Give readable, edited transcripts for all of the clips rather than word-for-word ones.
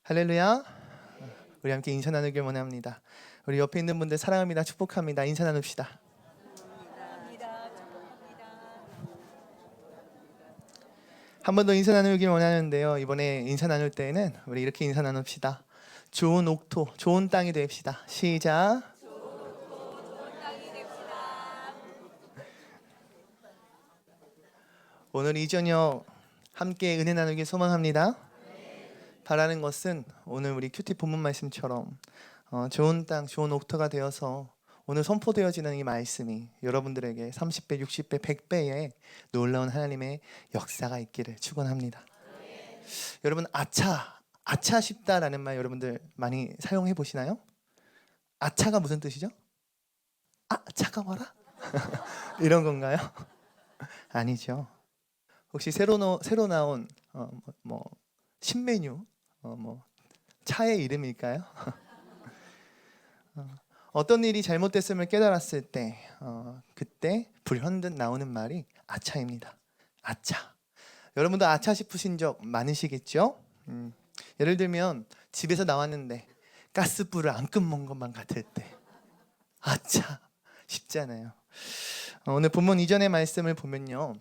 할렐루야. 우리 함께 인사 나누길 원합니다. 우리 옆에 있는 분들 사랑합니다. 축복합니다. 인사 나눕시다. 한 번 더 인사 나누길 원하는데요. 이번에 인사 나눌 때에는 우리 이렇게 인사 나눕시다. 좋은 옥토, 좋은 땅이 됩시다. 시작. 오늘 이 저녁 함께 은혜 나누길 소망합니다. 바라는 것은 오늘 우리 큐티 본문 말씀처럼 좋은 땅, 좋은 옥토가 되어서 오늘 선포되어지는 이 말씀이 여러분들에게 30배, 60배, 100배의 놀라운 하나님의 역사가 있기를 축원합니다. 여러분 아차 싶다라는 말 여러분들 많이 사용해 보시나요? 아차가 무슨 뜻이죠? 차가워라? 이런 건가요? 아니죠. 혹시 새로 나온 신메뉴 차의 이름일까요? 어떤 일이 잘못됐음을 깨달았을 때 그때 불현듯 나오는 말이 아차입니다. 아차. 여러분도 아차 싶으신 적 많으시겠죠? 예를 들면 집에서 나왔는데 가스불을 안 끄면 것만 같을 때 아차 싶잖아요. 오늘 본문 이전의 말씀을 보면요,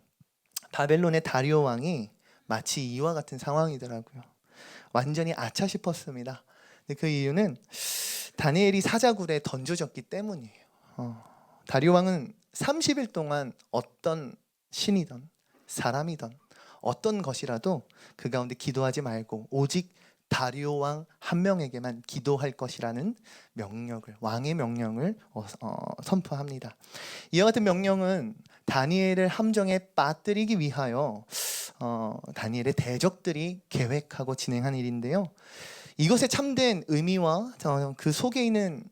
바벨론의 다리오 왕이 마치 이와 같은 상황이더라고요. 완전히 아차 싶었습니다. 근데 그 이유는 다니엘이 사자굴에 던져졌기 때문이에요. 다리오 왕은 30일 동안 어떤 신이든 사람이든 어떤 것이라도 그 가운데 기도하지 말고 오직 다리오 왕 한 명에게만 기도할 것이라는 명령을, 왕의 명령을 선포합니다. 이와 같은 명령은 다니엘을 함정에 빠뜨리기 위하여 다니엘의 대적들이 계획하고 진행한 일인데요, 이것의 참된 의미와 그 속에 있는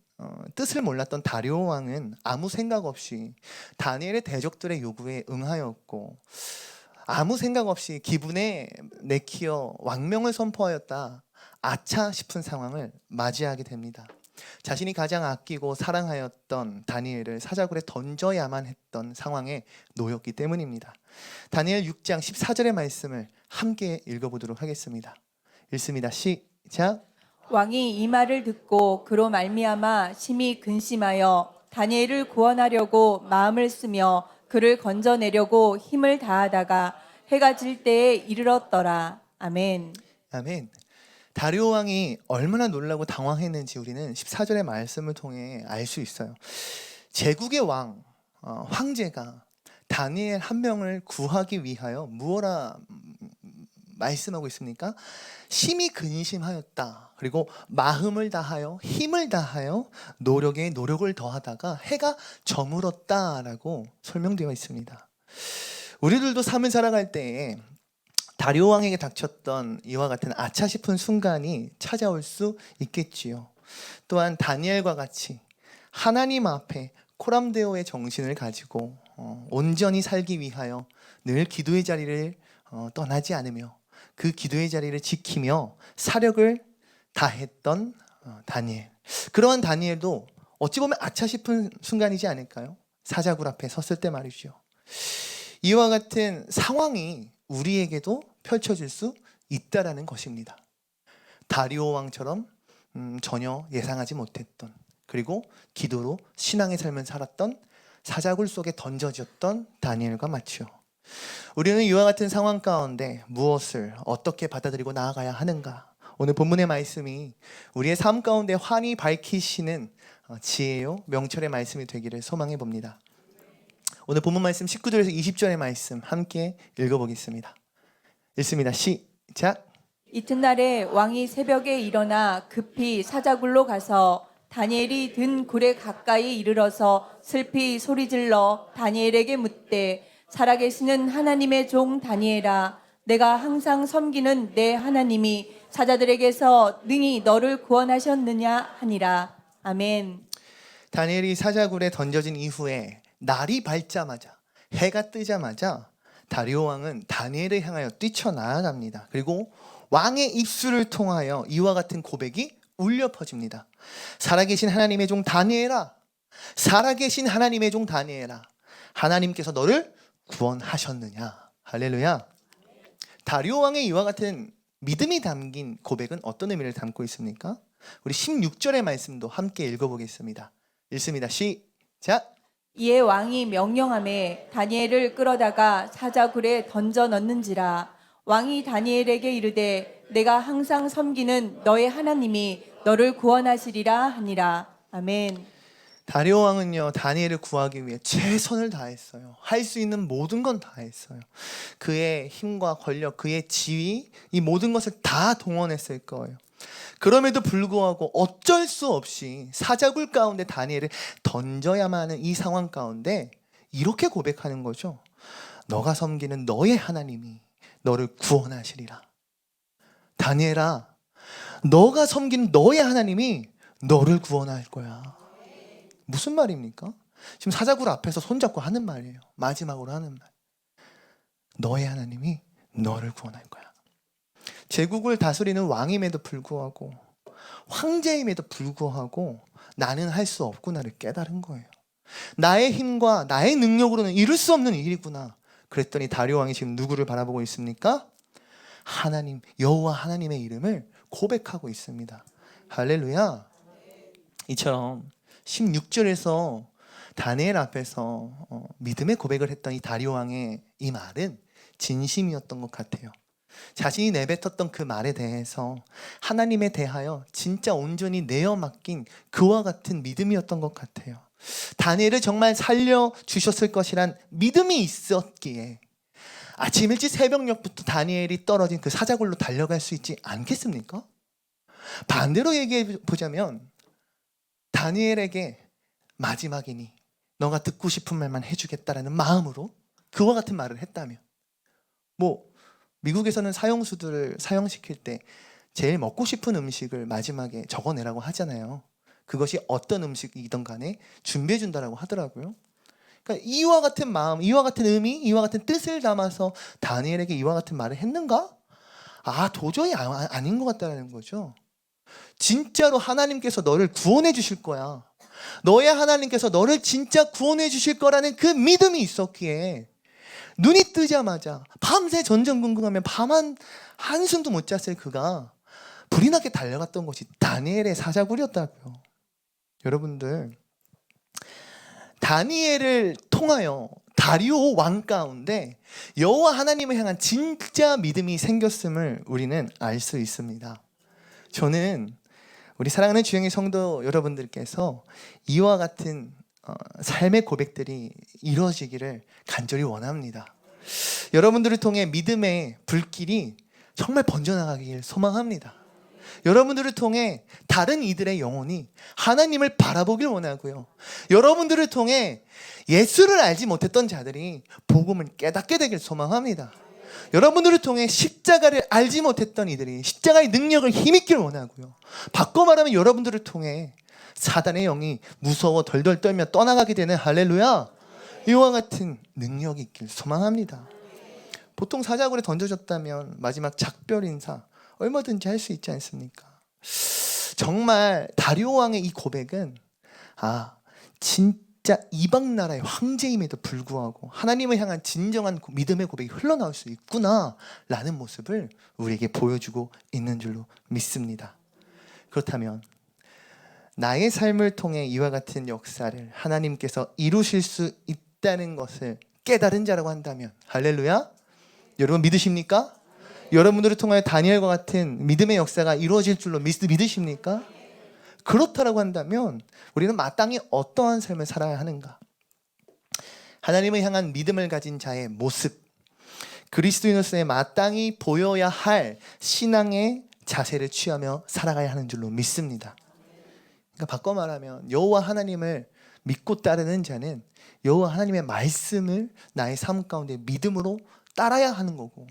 뜻을 몰랐던 다리오 왕은 아무 생각 없이 다니엘의 대적들의 요구에 응하였고, 아무 생각 없이 기분에 내키어 왕명을 선포하였다. 아차 싶은 상황을 맞이하게 됩니다. 자신이 가장 아끼고 사랑하였던 다니엘을 사자굴에 던져야만 했던 상황에 놓였기 때문입니다. 다니엘 6장 14절의 말씀을 함께 읽어보도록 하겠습니다. 읽습니다. 시작. 왕이 이 말을 듣고 그로 말미암아 심히 근심하여 다니엘을 구원하려고 마음을 쓰며 그를 건져내려고 힘을 다하다가 해가 질 때에 이르렀더라. 아멘. 아멘. 다리오 왕이 얼마나 놀라고 당황했는지 우리는 14절의 말씀을 통해 알 수 있어요. 제국의 왕, 황제가 다니엘 한 명을 구하기 위하여 무엇라 말씀하고 있습니까? 심히 근심하였다. 그리고 마음을 다하여 힘을 다하여 노력에 노력을 더하다가 해가 저물었다라고 설명되어 있습니다. 우리들도 삶을 살아갈 때에 다리오 왕에게 닥쳤던 이와 같은 아차 싶은 순간이 찾아올 수 있겠지요. 또한 다니엘과 같이 하나님 앞에 코람데오의 정신을 가지고 온전히 살기 위하여 늘 기도의 자리를 떠나지 않으며 그 기도의 자리를 지키며 사력을 다했던 다니엘. 그러한 다니엘도 어찌 보면 아차 싶은 순간이지 않을까요? 사자굴 앞에 섰을 때 말이죠. 이와 같은 상황이 우리에게도 펼쳐질 수 있다라는 것입니다. 다리오 왕처럼 전혀 예상하지 못했던, 그리고 기도로 신앙의 삶을 살았던, 사자굴 속에 던져졌던 다니엘과 맞죠. 우리는 이와 같은 상황 가운데 무엇을 어떻게 받아들이고 나아가야 하는가? 오늘 본문의 말씀이 우리의 삶 가운데 환히 밝히시는 지혜요 명철의 말씀이 되기를 소망해 봅니다. 오늘 본문 말씀 19절에서 20절의 말씀 함께 읽어보겠습니다. 읽습니다. 시작. 이튿날에 왕이 새벽에 일어나 급히 사자굴로 가서 다니엘이 든 굴에 가까이 이르러서 슬피 소리질러 다니엘에게 묻되, 살아계시는 하나님의 종 다니엘아, 내가 항상 섬기는 내 하나님이 사자들에게서 능히 너를 구원하셨느냐 하니라. 아멘. 다니엘이 사자굴에 던져진 이후에 날이 밝자마자, 해가 뜨자마자 다리오 왕은 다니엘을 향하여 뛰쳐나아갑니다. 그리고 왕의 입술을 통하여 이와 같은 고백이 울려 퍼집니다. 살아계신 하나님의 종 다니엘아, 살아계신 하나님의 종 다니엘아, 하나님께서 너를 구원하셨느냐. 할렐루야. 다리오 왕의 이와 같은 믿음이 담긴 고백은 어떤 의미를 담고 있습니까? 우리 16절의 말씀도 함께 읽어보겠습니다. 읽습니다. 시작. 이에 왕이 명령하매 다니엘을 끌어다가 사자굴에 던져 넣는지라. 왕이 다니엘에게 이르되 내가 항상 섬기는 너의 하나님이 너를 구원하시리라 하니라. 아멘. 다리오 왕은요, 다니엘을 구하기 위해 최선을 다했어요. 할 수 있는 모든 건 다 했어요. 그의 힘과 권력, 그의 지위, 이 모든 것을 다 동원했을 거예요. 그럼에도 불구하고 어쩔 수 없이 사자굴 가운데 다니엘을 던져야만 하는 이 상황 가운데 이렇게 고백하는 거죠. 너가 섬기는 너의 하나님이 너를 구원하시리라. 다니엘아, 너가 섬기는 너의 하나님이 너를 구원할 거야. 무슨 말입니까? 지금 사자굴 앞에서 손잡고 하는 말이에요. 마지막으로 하는 말. 너의 하나님이 너를 구원할 거야. 제국을 다스리는 왕임에도 불구하고, 황제임에도 불구하고 나는 할 수 없구나를 깨달은 거예요. 나의 힘과 나의 능력으로는 이룰 수 없는 일이구나. 그랬더니 다리오 왕이 지금 누구를 바라보고 있습니까? 하나님, 여호와 하나님의 이름을 고백하고 있습니다. 할렐루야. 이처럼 16절에서 다니엘 앞에서 믿음의 고백을 했던 이 다리오 왕의 이 말은 진심이었던 것 같아요. 자신이 내뱉었던 그 말에 대해서 하나님에 대하여 진짜 온전히 내어 맡긴 그와 같은 믿음이었던 것 같아요. 다니엘을 정말 살려주셨을 것이란 믿음이 있었기에 아침 일찍 새벽녘부터 다니엘이 떨어진 그 사자굴로 달려갈 수 있지 않겠습니까? 반대로 얘기해 보자면 다니엘에게 마지막이니 너가 듣고 싶은 말만 해주겠다라는 마음으로 그와 같은 말을 했다면, 미국에서는 사형수들을 사형시킬 때 제일 먹고 싶은 음식을 마지막에 적어내라고 하잖아요. 그것이 어떤 음식이든 간에 준비해 준다라고 하더라고요. 그러니까 이와 같은 마음, 이와 같은 의미, 이와 같은 뜻을 담아서 다니엘에게 이와 같은 말을 했는가? 도저히 아닌 것 같다는 거죠. 진짜로 하나님께서 너를 구원해 주실 거야. 너의 하나님께서 너를 진짜 구원해 주실 거라는 그 믿음이 있었기에 눈이 뜨자마자 밤새 전전긍긍하며 밤 한숨도 못 잤을 그가 불이 나게 달려갔던 것이 다니엘의 사자굴이었다고요. 여러분들, 다니엘을 통하여 다리오 왕 가운데 여호와 하나님을 향한 진짜 믿음이 생겼음을 우리는 알 수 있습니다. 저는 우리 사랑하는 주영의 성도 여러분들께서 이와 같은 삶의 고백들이 이루어지기를 간절히 원합니다. 여러분들을 통해 믿음의 불길이 정말 번져나가길 소망합니다. 여러분들을 통해 다른 이들의 영혼이 하나님을 바라보길 원하고요. 여러분들을 통해 예수를 알지 못했던 자들이 복음을 깨닫게 되길 소망합니다. 여러분들을 통해 십자가를 알지 못했던 이들이 십자가의 능력을 힘입길 원하고요. 바꿔 말하면 여러분들을 통해 사단의 영이 무서워 덜덜 떨며 떠나가게 되는 할렐루야, 이와 같은 능력이 있길 소망합니다. 보통 사자굴에 던져졌다면 마지막 작별 인사 얼마든지 할 수 있지 않습니까? 정말 다리오 왕의 이 고백은 진짜 이방 나라의 황제임에도 불구하고 하나님을 향한 진정한 믿음의 고백이 흘러나올 수 있구나 라는 모습을 우리에게 보여주고 있는 줄로 믿습니다. 그렇다면 나의 삶을 통해 이와 같은 역사를 하나님께서 이루실 수 있다는 것을 깨달은 자라고 한다면 할렐루야, 여러분 믿으십니까? 여러분들을 통하여 다니엘과 같은 믿음의 역사가 이루어질 줄로 믿으십니까? 그렇다라고 한다면 우리는 마땅히 어떠한 삶을 살아야 하는가? 하나님을 향한 믿음을 가진 자의 모습, 그리스도인으로서의 마땅히 보여야 할 신앙의 자세를 취하며 살아가야 하는 줄로 믿습니다. 그러니까 바꿔 말하면 여호와 하나님을 믿고 따르는 자는 여호와 하나님의 말씀을 나의 삶 가운데 믿음으로 따라야 하는 거고,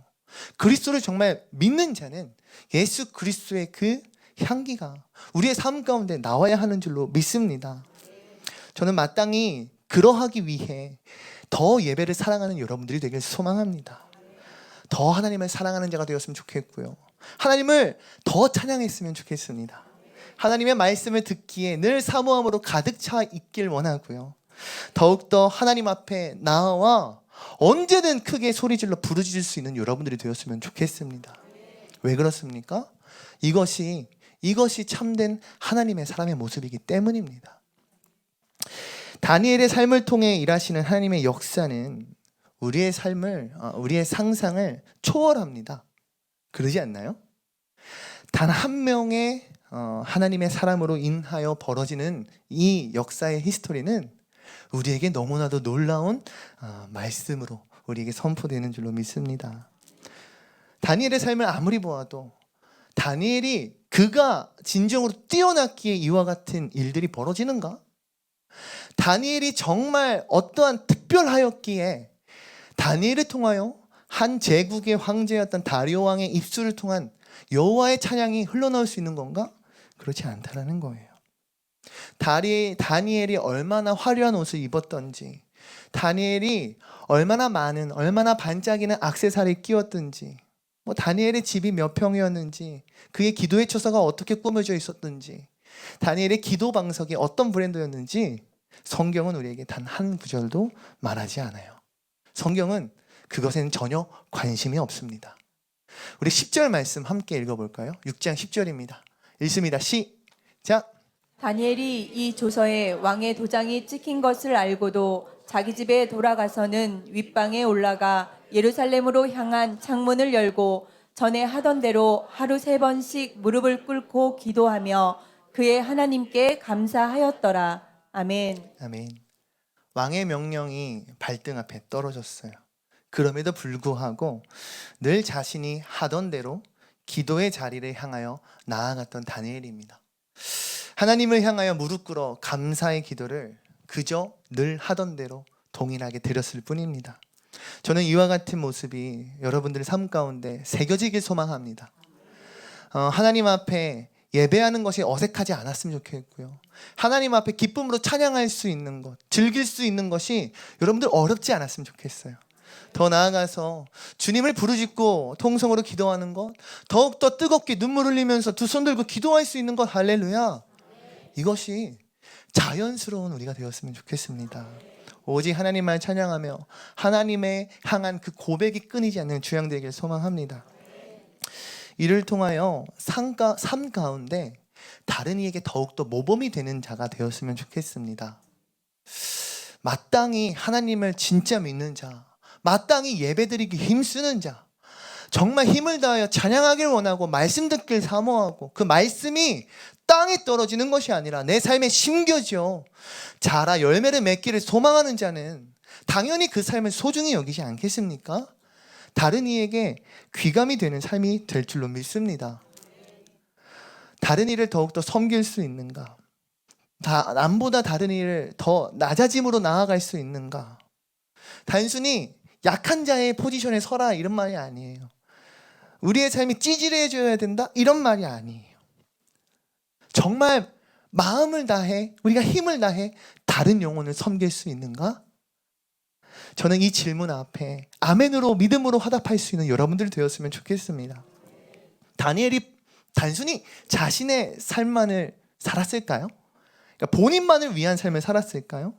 그리스도를 정말 믿는 자는 예수 그리스도의 그 향기가 우리의 삶 가운데 나와야 하는 줄로 믿습니다. 저는 마땅히 그러하기 위해 더 예배를 사랑하는 여러분들이 되길 소망합니다. 더 하나님을 사랑하는 자가 되었으면 좋겠고요. 하나님을 더 찬양했으면 좋겠습니다. 하나님의 말씀을 듣기에 늘 사모함으로 가득 차 있길 원하고요. 더욱더 하나님 앞에 나와 언제든 크게 소리질러 부르짖을 수 있는 여러분들이 되었으면 좋겠습니다. 왜 그렇습니까? 이것이 참된 하나님의 사람의 모습이기 때문입니다. 다니엘의 삶을 통해 일하시는 하나님의 역사는 우리의 삶을, 우리의 상상을 초월합니다. 그러지 않나요? 단 한 명의 하나님의 사람으로 인하여 벌어지는 이 역사의 히스토리는 우리에게 너무나도 놀라운 말씀으로 우리에게 선포되는 줄로 믿습니다. 다니엘의 삶을 아무리 보아도 다니엘이 그가 진정으로 뛰어났기에 이와 같은 일들이 벌어지는가? 다니엘이 정말 어떠한 특별하였기에 다니엘을 통하여 한 제국의 황제였던 다리오 왕의 입술을 통한 여호와의 찬양이 흘러나올 수 있는 건가? 그렇지 않다라는 거예요. 다니엘이 얼마나 화려한 옷을 입었던지, 다니엘이 얼마나 반짝이는 액세서리를 끼웠던지, 다니엘의 집이 몇 평이었는지, 그의 기도의 처소가 어떻게 꾸며져 있었던지, 다니엘의 기도 방석이 어떤 브랜드였는지 성경은 우리에게 단 한 구절도 말하지 않아요. 성경은 그것에는 전혀 관심이 없습니다. 우리 10절 말씀 함께 읽어볼까요? 6장 10절입니다. 읽습니다. 시작. 다니엘이 이 조서에 왕의 도장이 찍힌 것을 알고도 자기 집에 돌아가서는 윗방에 올라가 예루살렘으로 향한 창문을 열고 전에 하던 대로 하루 3번씩 무릎을 꿇고 기도하며 그의 하나님께 감사하였더라. 아멘. 아멘. 왕의 명령이 발등 앞에 떨어졌어요. 그럼에도 불구하고 늘 자신이 하던 대로 기도의 자리를 향하여 나아갔던 다니엘입니다. 하나님을 향하여 무릎 꿇어 감사의 기도를 그저 늘 하던 대로 동일하게 드렸을 뿐입니다. 저는 이와 같은 모습이 여러분들의 삶 가운데 새겨지길 소망합니다. 하나님 앞에 예배하는 것이 어색하지 않았으면 좋겠고요. 하나님 앞에 기쁨으로 찬양할 수 있는 것, 즐길 수 있는 것이 여러분들 어렵지 않았으면 좋겠어요. 더 나아가서 주님을 부르짖고 통성으로 기도하는 것, 더욱더 뜨겁게 눈물 흘리면서 두 손 들고 기도할 수 있는 것, 할렐루야. 이것이 자연스러운 우리가 되었으면 좋겠습니다. 오직 하나님만 찬양하며 하나님의 향한 그 고백이 끊이지 않는 주양 되길 소망합니다. 이를 통하여 삶 가운데 다른 이에게 더욱더 모범이 되는 자가 되었으면 좋겠습니다. 마땅히 하나님을 진짜 믿는 자, 마땅히 예배드리기 힘쓰는 자, 정말 힘을 다하여 찬양하길 원하고 말씀 듣길 사모하고 그 말씀이 땅에 떨어지는 것이 아니라 내 삶에 심겨져 자라 열매를 맺기를 소망하는 자는 당연히 그 삶을 소중히 여기지 않겠습니까? 다른 이에게 귀감이 되는 삶이 될 줄로 믿습니다. 다른 이를 더욱더 섬길 수 있는가? 남보다 다른 이를 더 낮아짐으로 나아갈 수 있는가? 단순히 약한 자의 포지션에 서라 이런 말이 아니에요. 우리의 삶이 찌질해져야 된다 이런 말이 아니에요. 정말 마음을 다해 우리가 힘을 다해 다른 영혼을 섬길 수 있는가? 저는 이 질문 앞에 아멘으로 믿음으로 화답할 수 있는 여러분들이 되었으면 좋겠습니다. 다니엘이 단순히 자신의 삶만을 살았을까요? 그러니까 본인만을 위한 삶을 살았을까요?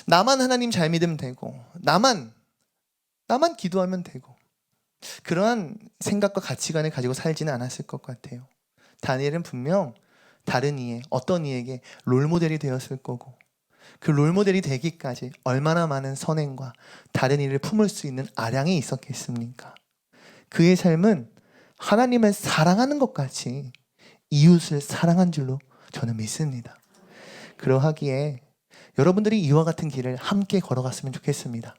나만 하나님 잘 믿으면 되고 나만 기도하면 되고 그러한 생각과 가치관을 가지고 살지는 않았을 것 같아요. 다니엘은 분명 다른 이의 어떤 이에게 롤모델이 되었을 거고 그 롤모델이 되기까지 얼마나 많은 선행과 다른 이를 품을 수 있는 아량이 있었겠습니까? 그의 삶은 하나님을 사랑하는 것 같이 이웃을 사랑한 줄로 저는 믿습니다. 그러하기에 여러분들이 이와 같은 길을 함께 걸어갔으면 좋겠습니다.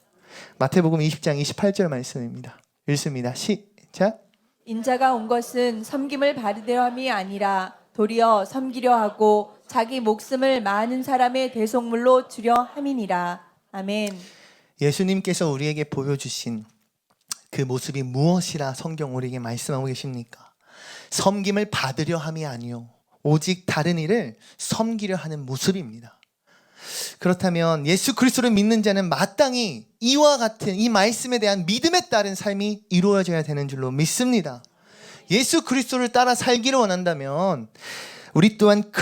마태복음 20장 28절 말씀입니다. 읽습니다. 시작. 인자가 온 것은 섬김을 받으려 함이 아니라 도리어 섬기려 하고 자기 목숨을 많은 사람의 대속물로 주려 함이니라. 아멘. 예수님께서 우리에게 보여주신 그 모습이 무엇이라 성경 우리에게 말씀하고 계십니까? 섬김을 받으려 함이 아니요 오직 다른 이를 섬기려 하는 모습입니다. 그렇다면 예수 그리스도를 믿는 자는 마땅히 이와 같은 이 말씀에 대한 믿음에 따른 삶이 이루어져야 되는 줄로 믿습니다. 예수 그리스도를 따라 살기를 원한다면 우리 또한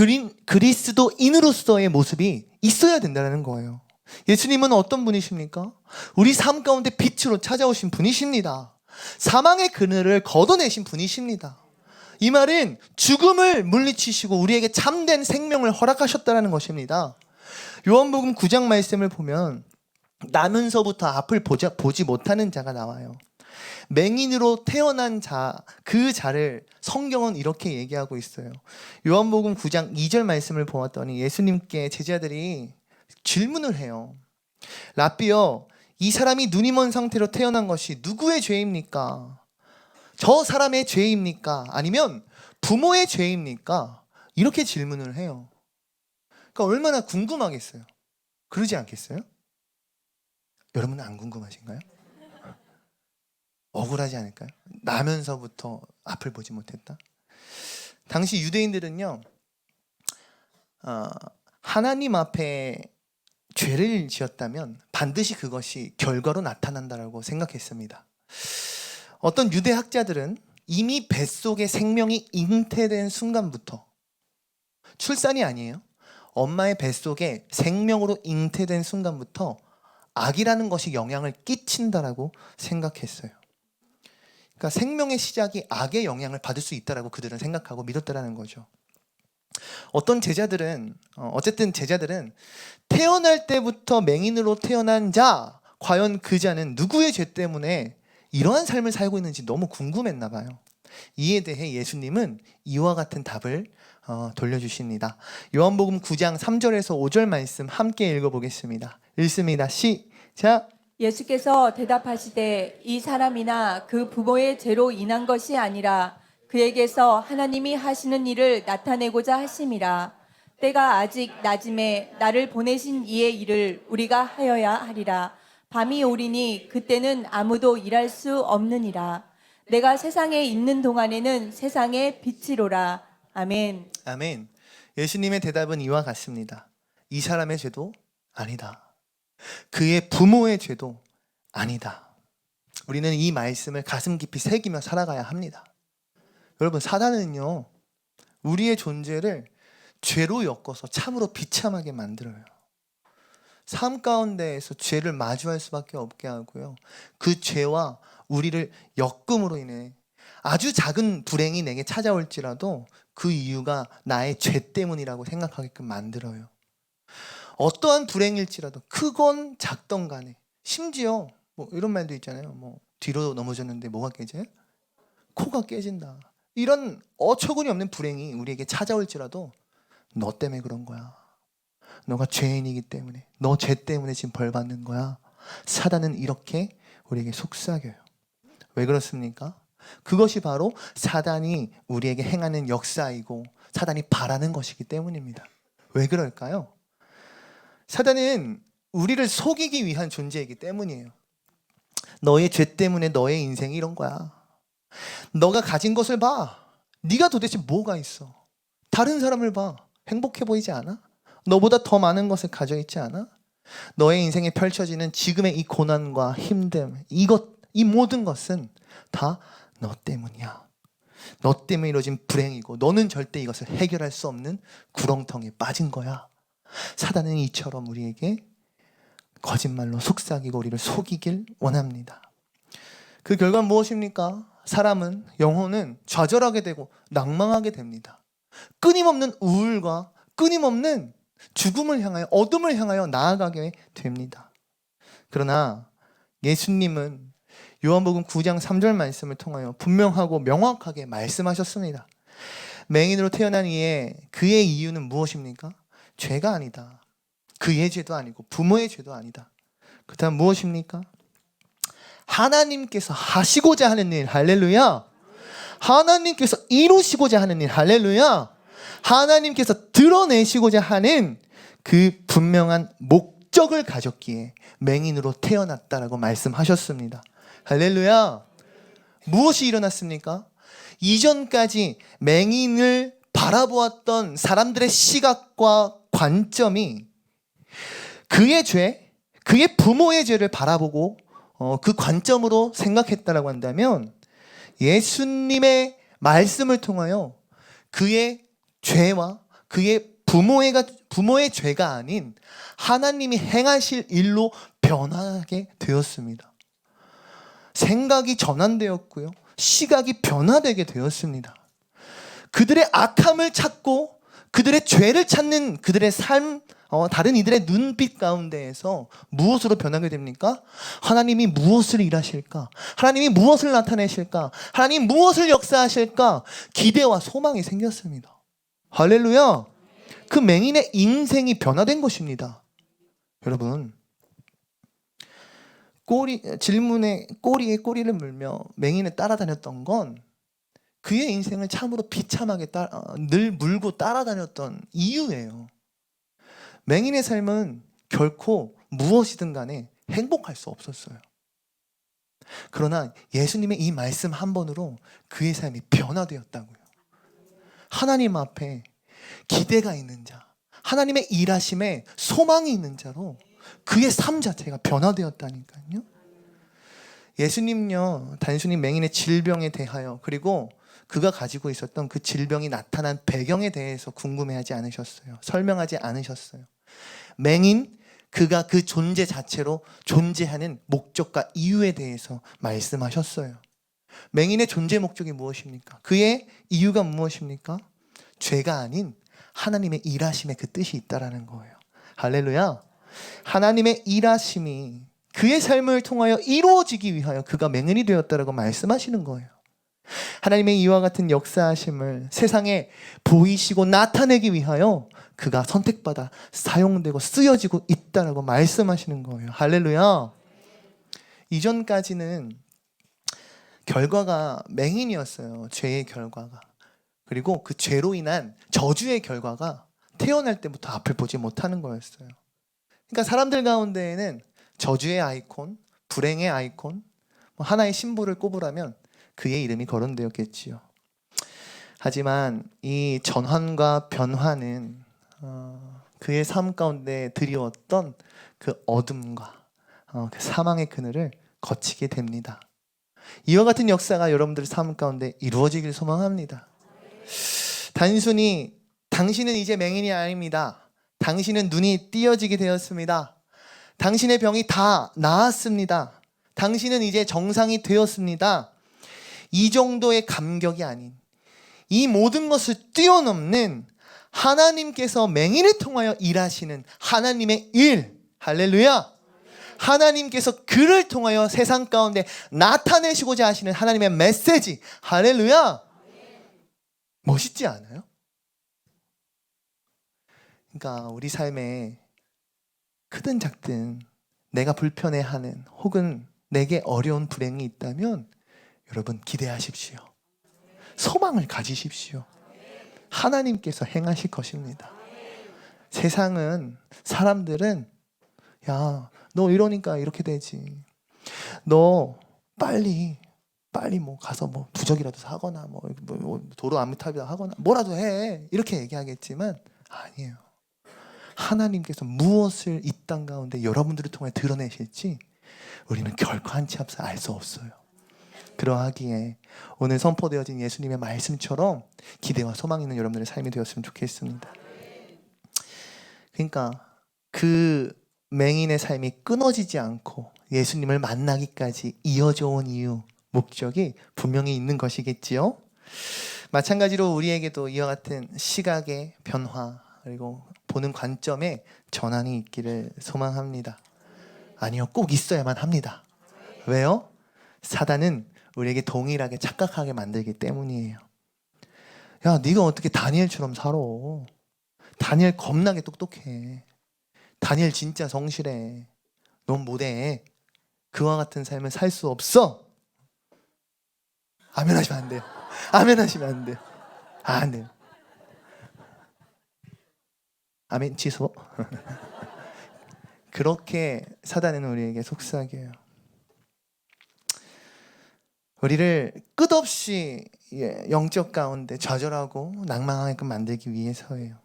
그리스도인으로서의 모습이 있어야 된다는 거예요. 예수님은 어떤 분이십니까? 우리 삶 가운데 빛으로 찾아오신 분이십니다. 사망의 그늘을 걷어내신 분이십니다. 이 말은 죽음을 물리치시고 우리에게 참된 생명을 허락하셨다는 것입니다. 요한복음 9장 말씀을 보면 나면서부터 앞을 보지 못하는 자가 나와요. 맹인으로 태어난 자, 그 자를 성경은 이렇게 얘기하고 있어요. 요한복음 9장 2절 말씀을 보았더니 예수님께 제자들이 질문을 해요. 랍비여, 이 사람이 눈이 먼 상태로 태어난 것이 누구의 죄입니까? 저 사람의 죄입니까? 아니면 부모의 죄입니까? 이렇게 질문을 해요. 그러니까 얼마나 궁금하겠어요. 그러지 않겠어요? 여러분은 안 궁금하신가요? 억울하지 않을까요? 나면서부터 앞을 보지 못했다. 당시 유대인들은요, 하나님 앞에 죄를 지었다면 반드시 그것이 결과로 나타난다라고 생각했습니다. 어떤 유대 학자들은 이미 뱃속에 생명이 잉태된 순간부터, 출산이 아니에요, 엄마의 뱃속에 생명으로 잉태된 순간부터 악이라는 것이 영향을 끼친다라고 생각했어요. 그러니까 생명의 시작이 악의 영향을 받을 수 있다라고 그들은 생각하고 믿었다라는 거죠. 어떤 제자들은 태어날 때부터 맹인으로 태어난 자, 과연 그 자는 누구의 죄 때문에 이러한 삶을 살고 있는지 너무 궁금했나 봐요. 이에 대해 예수님은 이와 같은 답을 돌려주십니다. 요한복음 9장 3절에서 5절 말씀 함께 읽어보겠습니다. 읽습니다. 시작. 예수께서 대답하시되 이 사람이나 그 부모의 죄로 인한 것이 아니라 그에게서 하나님이 하시는 일을 나타내고자 하심이라. 때가 아직 낮음에 나를 보내신 이의 일을 우리가 하여야 하리라. 밤이 오리니 그때는 아무도 일할 수 없느니라. 내가 세상에 있는 동안에는 세상의 빛이로라. 아멘. 아멘. 예수님의 대답은 이와 같습니다. 이 사람의 죄도 아니다. 그의 부모의 죄도 아니다. 우리는 이 말씀을 가슴 깊이 새기며 살아가야 합니다. 여러분, 사단은요, 우리의 존재를 죄로 엮어서 참으로 비참하게 만들어요. 삶 가운데에서 죄를 마주할 수밖에 없게 하고요, 그 죄와 우리를 엮음으로 인해 아주 작은 불행이 내게 찾아올지라도 그 이유가 나의 죄 때문이라고 생각하게끔 만들어요. 어떠한 불행일지라도 크건 작던 간에, 심지어 뭐 이런 말도 있잖아요. 뭐 뒤로 넘어졌는데 뭐가 깨져요? 코가 깨진다. 이런 어처구니 없는 불행이 우리에게 찾아올지라도 너 때문에 그런 거야. 너가 죄인이기 때문에, 너 죄 때문에 지금 벌 받는 거야. 사단은 이렇게 우리에게 속삭여요. 왜 그렇습니까? 그것이 바로 사단이 우리에게 행하는 역사이고 사단이 바라는 것이기 때문입니다. 왜 그럴까요? 사단은 우리를 속이기 위한 존재이기 때문이에요. 너의 죄 때문에 너의 인생이 이런 거야. 너가 가진 것을 봐. 네가 도대체 뭐가 있어? 다른 사람을 봐. 행복해 보이지 않아? 너보다 더 많은 것을 가져 있지 않아? 너의 인생에 펼쳐지는 지금의 이 고난과 힘듦, 이 모든 것은 다 너 때문이야. 너 때문에 이루어진 불행이고 너는 절대 이것을 해결할 수 없는 구렁텅이에 빠진 거야. 사단은 이처럼 우리에게 거짓말로 속삭이고 우리를 속이길 원합니다. 그 결과는 무엇입니까? 사람은, 영혼은 좌절하게 되고 낭망하게 됩니다. 끊임없는 우울과 끊임없는 죽음을 향하여, 어둠을 향하여 나아가게 됩니다. 그러나 예수님은 요한복음 9장 3절 말씀을 통하여 분명하고 명확하게 말씀하셨습니다. 맹인으로 태어난 이에 그의 이유는 무엇입니까? 죄가 아니다. 그의 죄도 아니고 부모의 죄도 아니다. 그 다음 무엇입니까? 하나님께서 하시고자 하는 일, 할렐루야. 하나님께서 이루시고자 하는 일, 할렐루야. 하나님께서 드러내시고자 하는 그 분명한 목적을 가졌기에 맹인으로 태어났다라고 말씀하셨습니다. 할렐루야. 무엇이 일어났습니까? 이전까지 맹인을 바라보았던 사람들의 시각과 관점이 그의 죄, 그의 부모의 죄를 바라보고 그 관점으로 생각했다라고 한다면 예수님의 말씀을 통하여 그의 죄와 그의 부모의 죄가 아닌 하나님이 행하실 일로 변하게 되었습니다. 생각이 전환되었고요. 시각이 변화되게 되었습니다. 그들의 악함을 찾고 그들의 죄를 찾는 그들의 삶, 다른 이들의 눈빛 가운데에서 무엇으로 변하게 됩니까? 하나님이 무엇을 일하실까? 하나님이 무엇을 나타내실까? 하나님 무엇을 역사하실까? 기대와 소망이 생겼습니다. 할렐루야! 그 맹인의 인생이 변화된 것입니다. 여러분, 질문에 꼬리에 꼬리를 물며 맹인을 따라다녔던 건 그의 인생을 참으로 비참하게 늘 물고 따라다녔던 이유예요. 맹인의 삶은 결코 무엇이든 간에 행복할 수 없었어요. 그러나 예수님의 이 말씀 한 번으로 그의 삶이 변화되었다고요. 하나님 앞에 기대가 있는 자, 하나님의 일하심에 소망이 있는 자로 그의 삶 자체가 변화되었다니까요. 예수님요, 단순히 맹인의 질병에 대하여 그리고 그가 가지고 있었던 그 질병이 나타난 배경에 대해서 궁금해하지 않으셨어요. 설명하지 않으셨어요. 맹인, 그가 그 존재 자체로 존재하는 목적과 이유에 대해서 말씀하셨어요. 맹인의 존재 목적이 무엇입니까? 그의 이유가 무엇입니까? 죄가 아닌 하나님의 일하심에 그 뜻이 있다라는 거예요. 할렐루야. 하나님의 일하심이 그의 삶을 통하여 이루어지기 위하여 그가 맹인이 되었다라고 말씀하시는 거예요. 하나님의 이와 같은 역사하심을 세상에 보이시고 나타내기 위하여 그가 선택받아 사용되고 쓰여지고 있다라고 말씀하시는 거예요. 할렐루야. 이전까지는 결과가 맹인이었어요. 죄의 결과가. 그리고 그 죄로 인한 저주의 결과가 태어날 때부터 앞을 보지 못하는 거였어요. 그러니까 사람들 가운데에는 저주의 아이콘, 불행의 아이콘, 하나의 신부를 꼽으라면 그의 이름이 거론되었겠지요. 하지만 이 전환과 변화는 그의 삶 가운데 드리웠던 그 어둠과 그 사망의 그늘을 거치게 됩니다. 이와 같은 역사가 여러분들 삶 가운데 이루어지길 소망합니다. 단순히 당신은 이제 맹인이 아닙니다. 당신은 눈이 띄어지게 되었습니다. 당신의 병이 다 나았습니다. 당신은 이제 정상이 되었습니다. 이 정도의 감격이 아닌 이 모든 것을 뛰어넘는 하나님께서 맹인을 통하여 일하시는 하나님의 일, 할렐루야. 하나님께서 그를 통하여 세상 가운데 나타내시고자 하시는 하나님의 메시지, 할렐루야. 멋있지 않아요? 그러니까 우리 삶에 크든 작든 내가 불편해하는 혹은 내게 어려운 불행이 있다면 여러분 기대하십시오. 소망을 가지십시오. 하나님께서 행하실 것입니다. 세상은, 사람들은 야, 너 이러니까 이렇게 되지. 너 빨리 뭐 가서 뭐 부적이라도 사거나 뭐 도로 아미탑이라도 하거나 뭐라도 해. 이렇게 얘기하겠지만 아니에요. 하나님께서 무엇을 이 땅 가운데 여러분들을 통해 드러내실지 우리는 결코 한치 앞서 알 수 없어요. 그러하기에 오늘 선포되어진 예수님의 말씀처럼 기대와 소망 있는 여러분들의 삶이 되었으면 좋겠습니다. 그러니까 그 맹인의 삶이 끊어지지 않고 예수님을 만나기까지 이어져 온 이유, 목적이 분명히 있는 것이겠지요. 마찬가지로 우리에게도 이와 같은 시각의 변화 그리고 보는 관점에 전환이 있기를 소망합니다. 아니요, 꼭 있어야만 합니다. 왜요? 사단은 우리에게 동일하게 착각하게 만들기 때문이에요. 야, 네가 어떻게 다니엘처럼 살아? 다니엘 겁나게 똑똑해. 다니엘 진짜 성실해. 넌 못해. 그와 같은 삶을 살 수 없어. 아멘 하시면 안 돼요. 아멘 하시면 안 돼요. 안 돼요. 아멘 취소. 그렇게 사단은 우리에게 속삭여요. 우리를 끝없이 영적 가운데 좌절하고 낭망하게끔 만들기 위해서예요.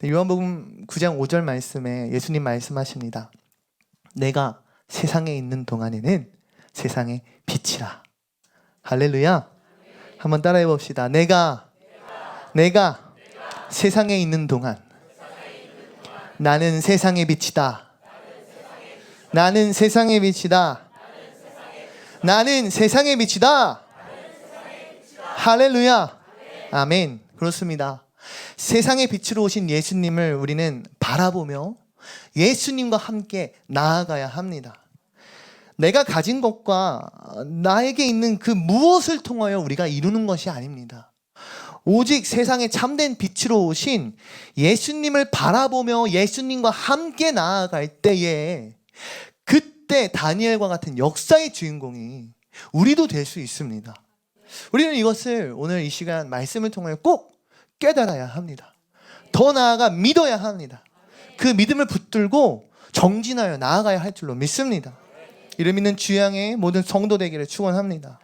요한복음 9장 5절 말씀에 예수님 말씀하십니다. 내가 세상에 있는 동안에는 세상의 빛이라. 할렐루야. 한번 따라해 봅시다. 내가 세상에 있는 동안 나는 세상의 빛이다. 나는 세상의 빛이다. 나는 세상의 빛이다. 할렐루야. 아멘. 그렇습니다. 세상의 빛으로 오신 예수님을 우리는 바라보며 예수님과 함께 나아가야 합니다. 내가 가진 것과 나에게 있는 그 무엇을 통하여 우리가 이루는 것이 아닙니다. 오직 세상에 참된 빛으로 오신 예수님을 바라보며 예수님과 함께 나아갈 때에 그때 다니엘과 같은 역사의 주인공이 우리도 될 수 있습니다. 우리는 이것을 오늘 이 시간 말씀을 통해 꼭 깨달아야 합니다. 더 나아가 믿어야 합니다. 그 믿음을 붙들고 정진하여 나아가야 할 줄로 믿습니다. 이를 믿는 주양의 모든 성도 되기를 축원합니다.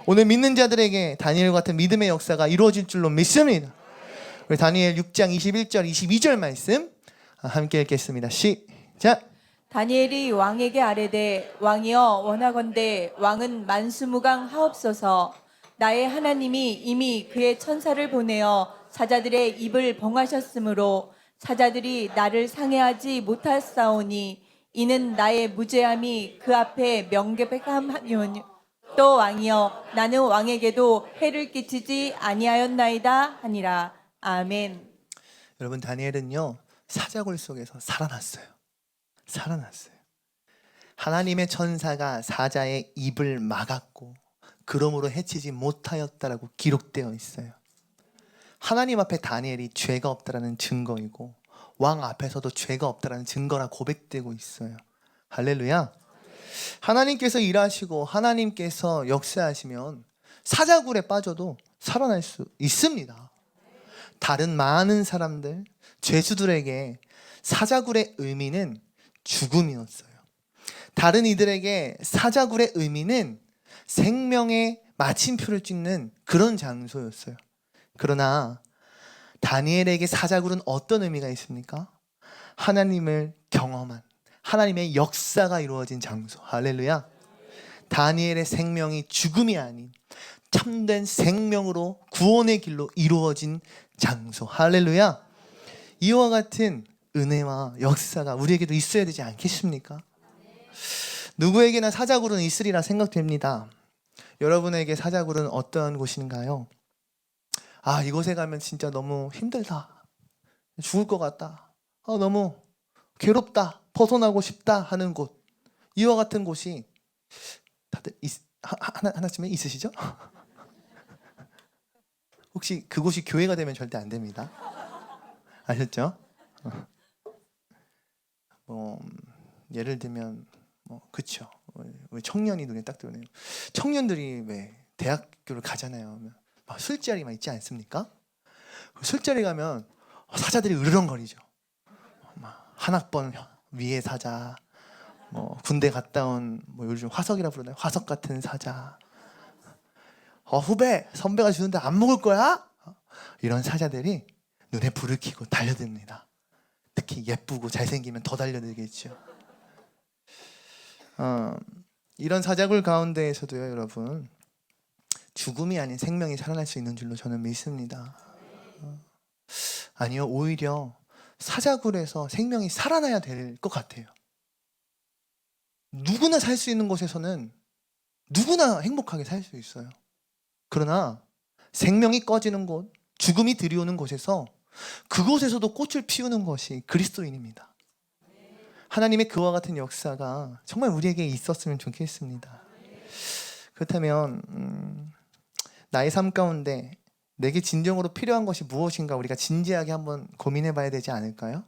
오늘 믿는 자들에게 다니엘 같은 믿음의 역사가 이루어질 줄로 믿습니다. 우리 다니엘 6장 21절 22절 말씀 함께 읽겠습니다. 시작. 다니엘이 왕에게 아뢰되 왕이여 원하건대 왕은 만수무강 하옵소서. 나의 하나님이 이미 그의 천사를 보내어 사자들의 입을 봉하셨으므로 사자들이 나를 상해하지 못하사오니 이는 나의 무죄함이 그 앞에 명백함하뇨니 또 왕이여 나는 왕에게도 해를 끼치지 아니하였나이다 하니라. 아멘. 여러분 다니엘은요 사자굴 속에서 살아났어요. 하나님의 천사가 사자의 입을 막았고 그러므로 해치지 못하였다라고 기록되어 있어요. 하나님 앞에 다니엘이 죄가 없다라는 증거이고 왕 앞에서도 죄가 없다라는 증거라 고백되고 있어요. 할렐루야. 하나님께서 일하시고 하나님께서 역사하시면 사자굴에 빠져도 살아날 수 있습니다. 다른 많은 사람들, 죄수들에게 사자굴의 의미는 죽음이었어요. 다른 이들에게 사자굴의 의미는 생명의 마침표를 찍는 그런 장소였어요. 그러나 다니엘에게 사자굴은 어떤 의미가 있습니까? 하나님을 경험한 하나님의 역사가 이루어진 장소. 할렐루야. 다니엘의 생명이 죽음이 아닌 참된 생명으로 구원의 길로 이루어진 장소. 할렐루야. 이와 같은 은혜와 역사가 우리에게도 있어야 되지 않겠습니까? 누구에게나 사자굴은 있으리라 생각됩니다. 여러분에게 사자굴은 어떠한 곳인가요? 아, 이곳에 가면 진짜 너무 힘들다. 죽을 것 같다. 너무 괴롭다. 벗어나고 싶다 하는 곳. 이와 같은 곳이 다들 하나쯤은 있으시죠? 혹시 그곳이 교회가 되면 절대 안 됩니다. 아셨죠? 예를 들면 그쵸. 우리 청년이 눈에 딱 들어오네요. 청년들이 왜 대학교를 가잖아요. 막 술자리만 있지 않습니까? 술자리 가면 사자들이 으르렁거리죠. 한 학번 위에 사자, 군대 갔다 온 요즘 화석이라 부르나요? 화석 같은 사자. 후배, 선배가 주는데 안 먹을 거야? 이런 사자들이 눈에 불을 켜고 달려듭니다. 특히 예쁘고 잘생기면 더 달려들겠죠. 이런 사자굴 가운데에서도요, 여러분, 죽음이 아닌 생명이 살아날 수 있는 줄로 저는 믿습니다. 아니요, 오히려 사자굴에서 생명이 살아나야 될 것 같아요. 누구나 살 수 있는 곳에서는 누구나 행복하게 살 수 있어요. 그러나 생명이 꺼지는 곳, 죽음이 들이오는 곳에서 그곳에서도 꽃을 피우는 것이 그리스도인입니다. 하나님의 그와 같은 역사가 정말 우리에게 있었으면 좋겠습니다. 그렇다면 나의 삶 가운데 내게 진정으로 필요한 것이 무엇인가 우리가 진지하게 한번 고민해 봐야 되지 않을까요?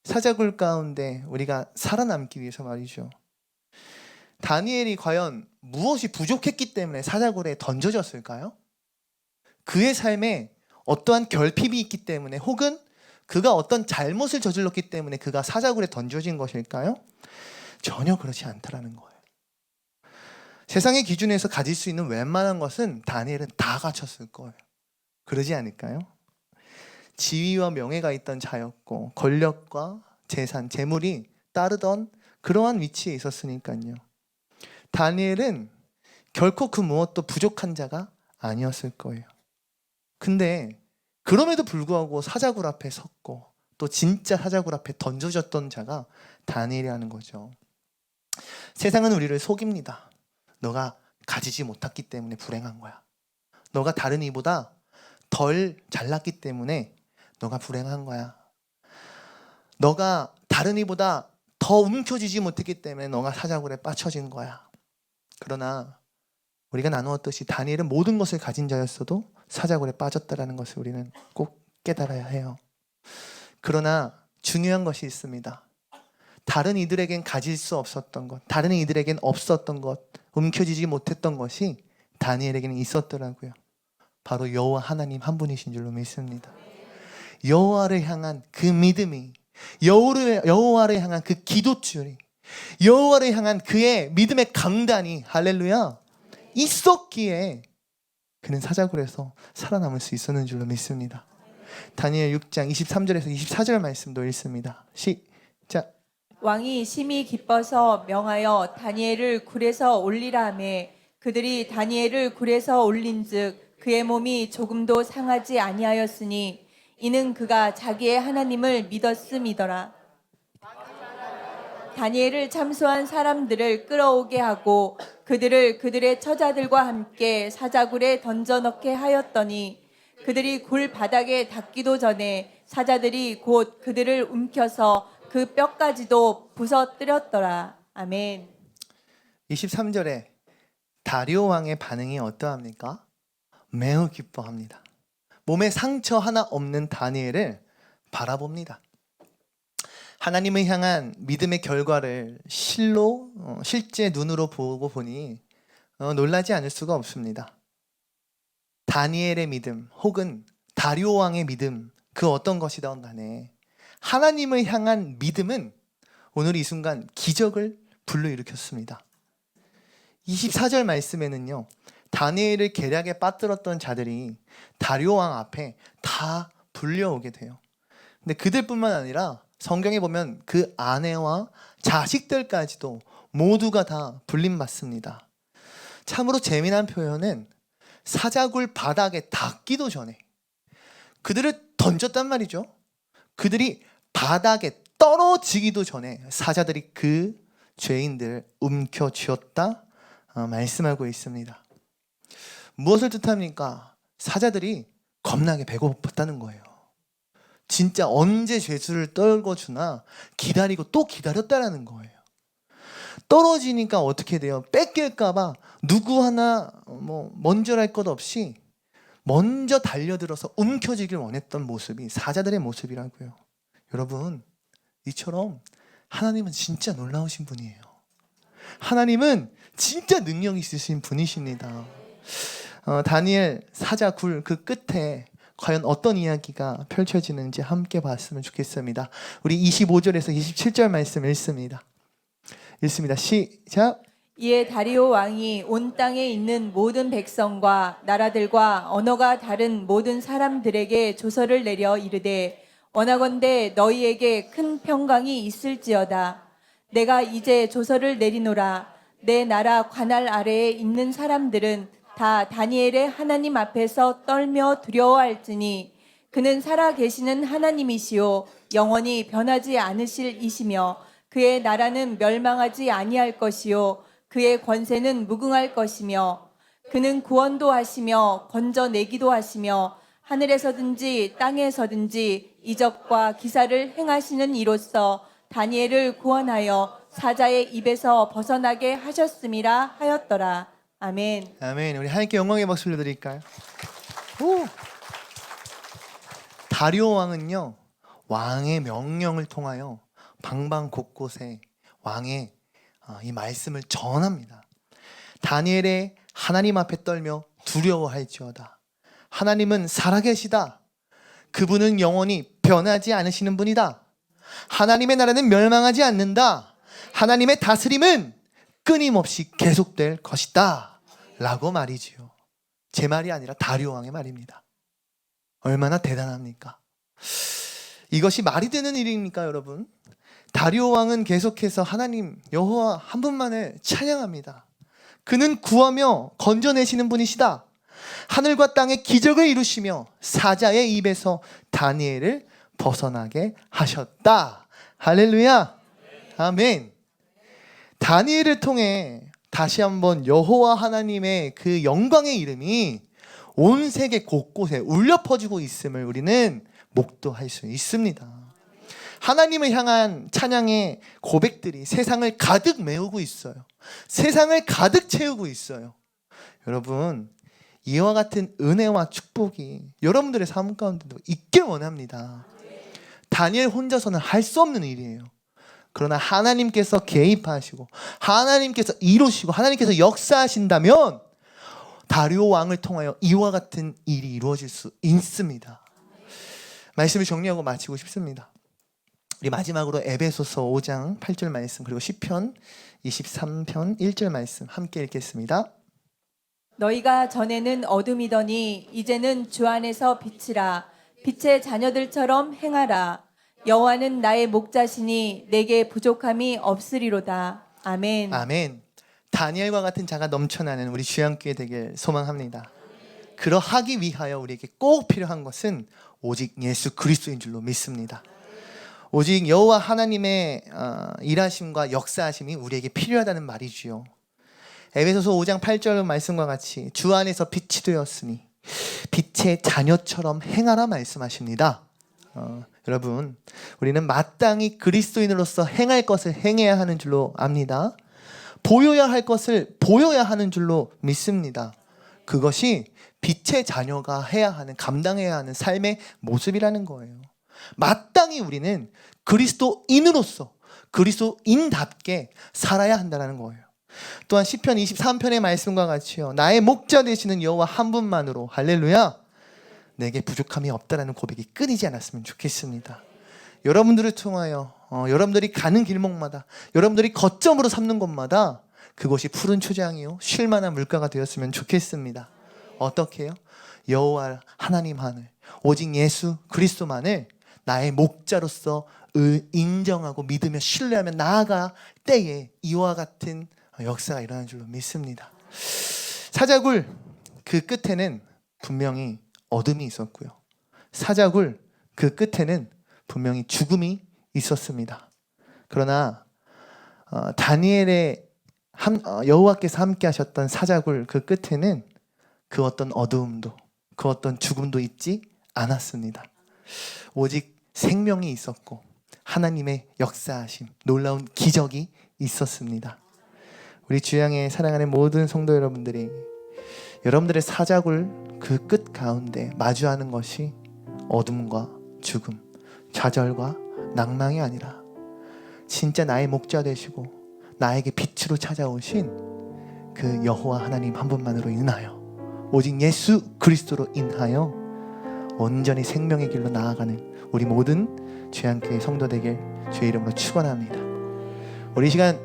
사자굴 가운데 우리가 살아남기 위해서 말이죠. 다니엘이 과연 무엇이 부족했기 때문에 사자굴에 던져졌을까요? 그의 삶에 어떠한 결핍이 있기 때문에 혹은 그가 어떤 잘못을 저질렀기 때문에 그가 사자굴에 던져진 것일까요? 전혀 그렇지 않다라는 거예요. 세상의 기준에서 가질 수 있는 웬만한 것은 다니엘은 다 갖췄을 거예요. 그러지 않을까요? 지위와 명예가 있던 자였고 권력과 재산, 재물이 따르던 그러한 위치에 있었으니까요. 다니엘은 결코 그 무엇도 부족한 자가 아니었을 거예요. 근데 그럼에도 불구하고 사자굴 앞에 섰고 또 진짜 사자굴 앞에 던져졌던 자가 다니엘이라는 거죠. 세상은 우리를 속입니다. 너가 가지지 못했기 때문에 불행한 거야. 너가 다른 이보다 덜 잘났기 때문에 너가 불행한 거야. 너가 다른 이보다 더 움켜쥐지 못했기 때문에 너가 사자굴에 빠쳐진 거야. 그러나 우리가 나누었듯이 다니엘은 모든 것을 가진 자였어도 사자굴에 빠졌다라는 것을 우리는 꼭 깨달아야 해요. 그러나 중요한 것이 있습니다. 다른 이들에겐 가질 수 없었던 것, 다른 이들에겐 없었던 것, 움켜쥐지 못했던 것이 다니엘에게는 있었더라고요. 바로 여호와 하나님 한 분이신 줄로 믿습니다. 여호와를 향한 그 믿음이, 여호와를 향한 그 기도줄이, 여호와를 향한 그의 믿음의 강단이 할렐루야 있었기에 그는 사자굴에서 살아남을 수 있었는 줄로 믿습니다. 다니엘 6장 23절에서 24절 말씀도 읽습니다. 시작. 왕이 심히 기뻐서 명하여 다니엘을 굴에서 올리라 하며 그들이 다니엘을 굴에서 올린즉 그의 몸이 조금도 상하지 아니하였으니 이는 그가 자기의 하나님을 믿었음이더라. 다니엘을 참소한 사람들을 끌어오게 하고 그들을 그들의 처자들과 함께 사자굴에 던져 넣게 하였더니 그들이 굴 바닥에 닿기도 전에 사자들이 곧 그들을 움켜서 그 뼈까지도 부서뜨렸더라. 아멘. 23절에 다리오 왕의 반응이 어떠합니까? 매우 기뻐합니다. 몸에 상처 하나 없는 다니엘을 바라봅니다. 하나님을 향한 믿음의 결과를 실제 눈으로 보고 보니 놀라지 않을 수가 없습니다. 다니엘의 믿음 혹은 다리오 왕의 믿음, 그 어떤 것이든 간에 하나님을 향한 믿음은 오늘 이 순간 기적을 불러일으켰습니다. 24절 말씀에는요, 다니엘을 계략에 빠뜨렸던 자들이 다리오 왕 앞에 다 불려오게 돼요. 근데 그들뿐만 아니라 성경에 보면 그 아내와 자식들까지도 모두가 다 불림받습니다. 참으로 재미난 표현은 사자굴 바닥에 닿기도 전에 그들을 던졌단 말이죠. 그들이 바닥에 떨어지기도 전에 사자들이 그 죄인들을 움켜쥐었다 말씀하고 있습니다. 무엇을 뜻합니까? 사자들이 겁나게 배고팠다는 거예요. 진짜 언제 죄수를 떨궈주나 기다리고 또 기다렸다라는 거예요. 떨어지니까 어떻게 돼요? 뺏길까봐 누구 하나 먼저랄 것 없이 먼저 달려들어서 움켜쥐길 원했던 모습이 사자들의 모습이라고요. 여러분, 이처럼 하나님은 진짜 놀라우신 분이에요. 하나님은 진짜 능력 있으신 분이십니다. 다니엘 사자굴 그 끝에 과연 어떤 이야기가 펼쳐지는지 함께 봤으면 좋겠습니다. 우리 25절에서 27절 말씀 읽습니다. 시작. 이에 다리오 왕이 온 땅에 있는 모든 백성과 나라들과 언어가 다른 모든 사람들에게 조서를 내려 이르되 원하건대 너희에게 큰 평강이 있을지어다. 내가 이제 조서를 내리노라. 내 나라 관할 아래에 있는 사람들은 다 다니엘의 하나님 앞에서 떨며 두려워할지니 그는 살아 계시는 하나님이시요 영원히 변하지 않으실 이시며 그의 나라는 멸망하지 아니할 것이요 그의 권세는 무궁할 것이며 그는 구원도 하시며 건져내기도 하시며 하늘에서든지 땅에서든지 이적과 기사를 행하시는 이로써 다니엘을 구원하여 사자의 입에서 벗어나게 하셨음이라 하였더라. 아멘. 아멘. 우리 하나님께 영광의 박수를 드릴까요? 다리오 왕은요, 왕의 명령을 통하여 방방 곳곳에 왕의 이 말씀을 전합니다. 다니엘의 하나님 앞에 떨며 두려워할지어다. 하나님은 살아계시다. 그분은 영원히 변하지 않으시는 분이다. 하나님의 나라는 멸망하지 않는다. 하나님의 다스림은 끊임없이 계속될 것이다 라고 말이지요. 제 말이 아니라 다리오 왕의 말입니다. 얼마나 대단합니까? 이것이 말이 되는 일입니까, 여러분? 다리오 왕은 계속해서 하나님 여호와 한 분만을 찬양합니다. 그는 구하며 건져내시는 분이시다. 하늘과 땅의 기적을 이루시며 사자의 입에서 다니엘을 벗어나게 하셨다. 할렐루야. 아멘. 다니엘을 통해 다시 한번 여호와 하나님의 그 영광의 이름이 온 세계 곳곳에 울려 퍼지고 있음을 우리는 목도할 수 있습니다. 하나님을 향한 찬양의 고백들이 세상을 가득 메우고 있어요. 세상을 가득 채우고 있어요. 여러분, 이와 같은 은혜와 축복이 여러분들의 삶 가운데도 있길 원합니다. 다니엘 혼자서는 할 수 없는 일이에요. 그러나 하나님께서 개입하시고 하나님께서 이루시고 하나님께서 역사하신다면 다리오 왕을 통하여 이와 같은 일이 이루어질 수 있습니다. 말씀을 정리하고 마치고 싶습니다. 우리 마지막으로 에베소서 5장 8절 말씀 그리고 시편 23편 1절 말씀 함께 읽겠습니다. 너희가 전에는 어둠이더니 이제는 주 안에서 빛이라. 빛의 자녀들처럼 행하라. 여호와는 나의 목자시니 내게 부족함이 없으리로다. 아멘. 아멘. 다니엘과 같은 자가 넘쳐나는 우리 주양교회 되길 소망합니다. 그러하기 위하여 우리에게 꼭 필요한 것은 오직 예수 그리스도인 줄로 믿습니다. 오직 여호와 하나님의 일하심과 역사하심이 우리에게 필요하다는 말이지요. 에베소서 5장 8절 말씀과 같이 주 안에서 빛이 되었으니 빛의 자녀처럼 행하라 말씀하십니다. 여러분, 우리는 마땅히 그리스도인으로서 행할 것을 행해야 하는 줄로 압니다. 보여야 할 것을 보여야 하는 줄로 믿습니다. 그것이 빛의 자녀가 해야 하는, 감당해야 하는 삶의 모습이라는 거예요. 마땅히 우리는 그리스도인으로서 그리스도인답게 살아야 한다는 거예요. 또한 시편 23편의 말씀과 같이요, 나의 목자 되시는 여호와 한 분만으로 할렐루야 내게 부족함이 없다라는 고백이 끊이지 않았으면 좋겠습니다. 여러분들을 통하여 여러분들이 가는 길목마다, 여러분들이 거점으로 삼는 곳마다 그곳이 푸른 초장이요 쉴만한 물가가 되었으면 좋겠습니다. 어떻게 해요? 여호와 하나님만을, 오직 예수 그리스도만을 나의 목자로서 인정하고 믿으며 신뢰하며 나아갈 때에 이와 같은 역사가 일어나는 줄로 믿습니다. 사자굴 그 끝에는 분명히 어둠이 있었고요, 사자굴 그 끝에는 분명히 죽음이 있었습니다. 그러나 다니엘의 여호와께서 함께 하셨던 사자굴 그 끝에는 그 어떤 어두움도 그 어떤 죽음도 있지 않았습니다. 오직 생명이 있었고 하나님의 역사하심, 놀라운 기적이 있었습니다. 우리 주양의 사랑하는 모든 성도 여러분들이 여러분들의 사자굴 그 끝 가운데 마주하는 것이 어둠과 죽음, 좌절과 낭망이 아니라 진짜 나의 목자 되시고 나에게 빛으로 찾아오신 그 여호와 하나님 한 분만으로 인하여, 오직 예수 그리스도로 인하여 온전히 생명의 길로 나아가는 우리 모든 주양교회 성도 되길 주의 이름으로 축원합니다. 우리 이 시간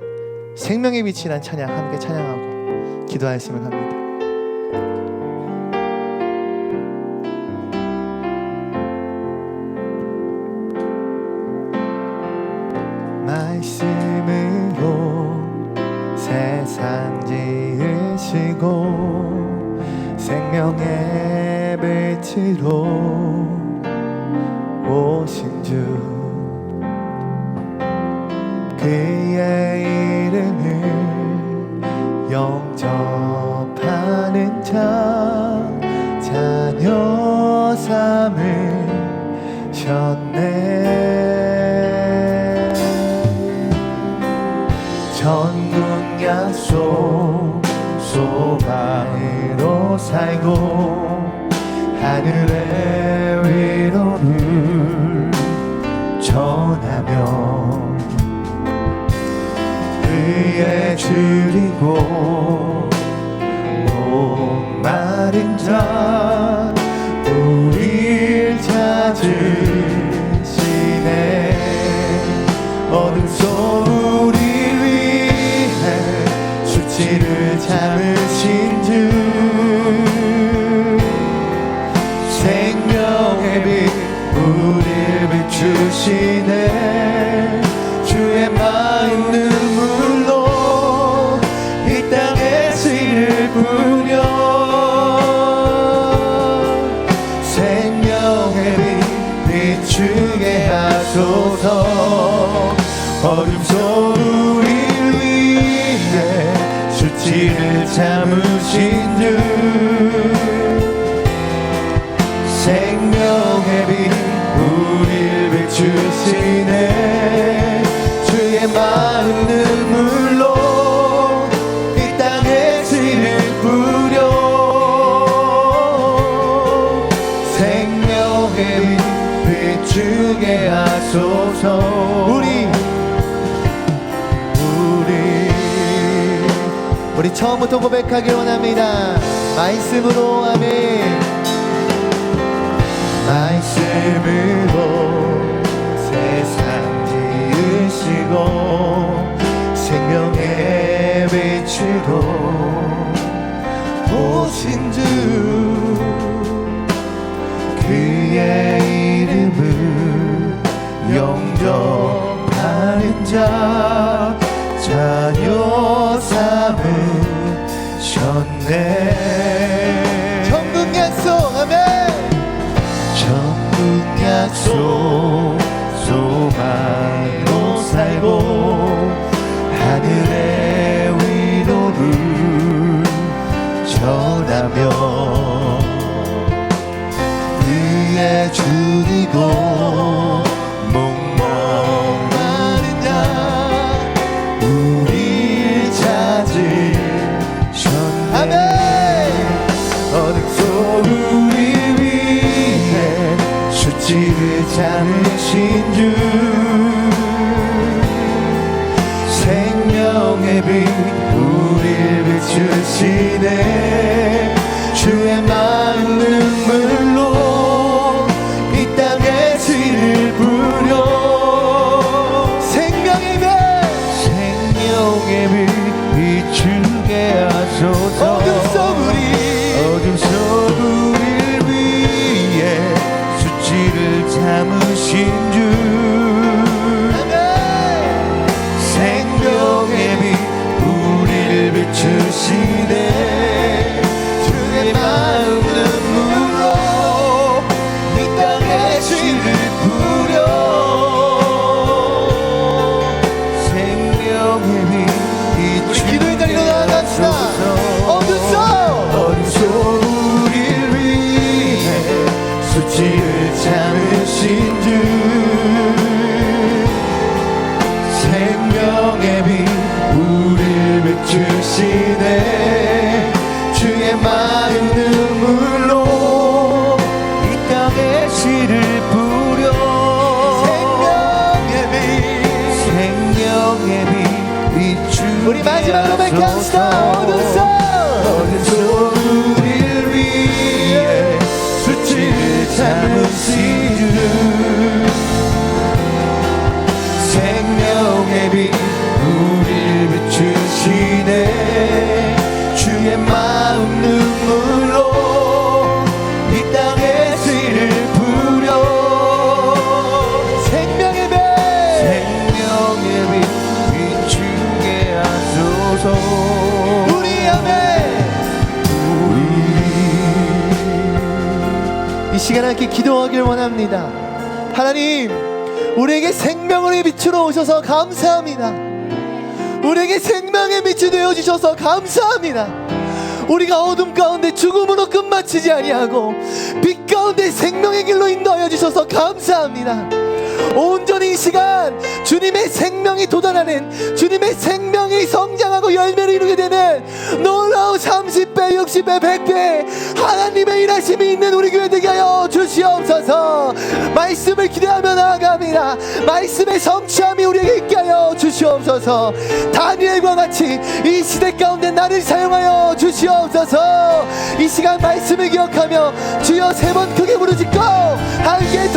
생명의 빛이란 찬양 함께 찬양하고 기도하였으면 합니다. 말씀으로 세상 지으시고 생명의 빛으로 오신 주, 그의 이름을 영접하는 자 자녀 삼으셨네. 천국 약속 소망으로 살고 하늘의 위로를 전하며 그의 줄이고 목마른 자 우릴 찾으시네. 어둠 속 우리 위해 수치를 참으신 주, 생명의 빛 우릴 비추시네. 주의 마음 눈물로 이 땅에 씨를 뿌려 생명의 빛 비추게 하소서. 어둠 속 우릴 위해 수치 수치를 참으신 주 생명의 빛 우릴 비추시네 주의 마음 눈물로 이 땅에 씨를 뿌려 생명의 빛 비추게 하소서 우리 처음부터 고백하길 원합니다. 말씀으로 아멘. 말씀으로 세상 지으시고 생명의 빛으로 오신 주 그의 이름을 영접하는 자 자녀 삼으셨네 천국 약속 아멘. 천국 약속 소망으로 살고 하늘의 위로를 전하며 그의 주이고 목마른 자 우릴 찾으셨네 아멘. 어둠 속 우리 위해 수치를 참으신 주 생명의 빛 우릴 비추시네 주의 마음 눈물로 이 땅에 씨를 뿌려 생명의 빛 생명의 빛 비추게 하소서 어둠 속 우릴 위해 수치를 참으신 주 생명의 빛 우리를 비추시네 주의 마음 눈물로 이 땅에 씨를 뿌려 생명의 빛 기도의 자리로 나아갑시다. 어둠 속 우릴 위해 수치를 참으신 주 생명의 빛 우릴 비추시네 주의 마음 눈물로 이 땅에 씨를 뿌려 생명의 빛 비추게 우리 마지막으로 맹세합시다. 어둠 속 우릴 위해 수치를 참으신 주 생명의 빛 우릴 비추시네 주의 마음 눈물로 이 땅에 씨를 뿌려 생명의 빛 생명의 빛 비추게 하소서 우리 아멘. 이 시간 함께 기도하길 원합니다. 하나님, 우리에게 생명의 빛으로 오셔서 감사합니다. 우리에게 생명의 빛이 되어주셔서 감사합니다. 우리가 어둠 가운데 죽음으로 끝마치지 아니하고 빛 가운데 생명의 길로 인도하여 주셔서 감사합니다. 온전히 이 시간 주님의 생명이 돋아나는, 주님의 생명이 성장하고 열매를 이루게 되는 놀라운 30배 60배 100배 하나님의 일하심이 있는 우리 교회 되게 하여 주시옵소서. 말씀을 기대하며 나아갑니다. 말씀의 성취함이 우리에게 있게 하여 주시옵소서. 다니엘과 같이 이 시대 가운데 나를 사용하여 주시옵소서. 이 시간 말씀을 기억하며 주여 3번 크게 부르짖고 함께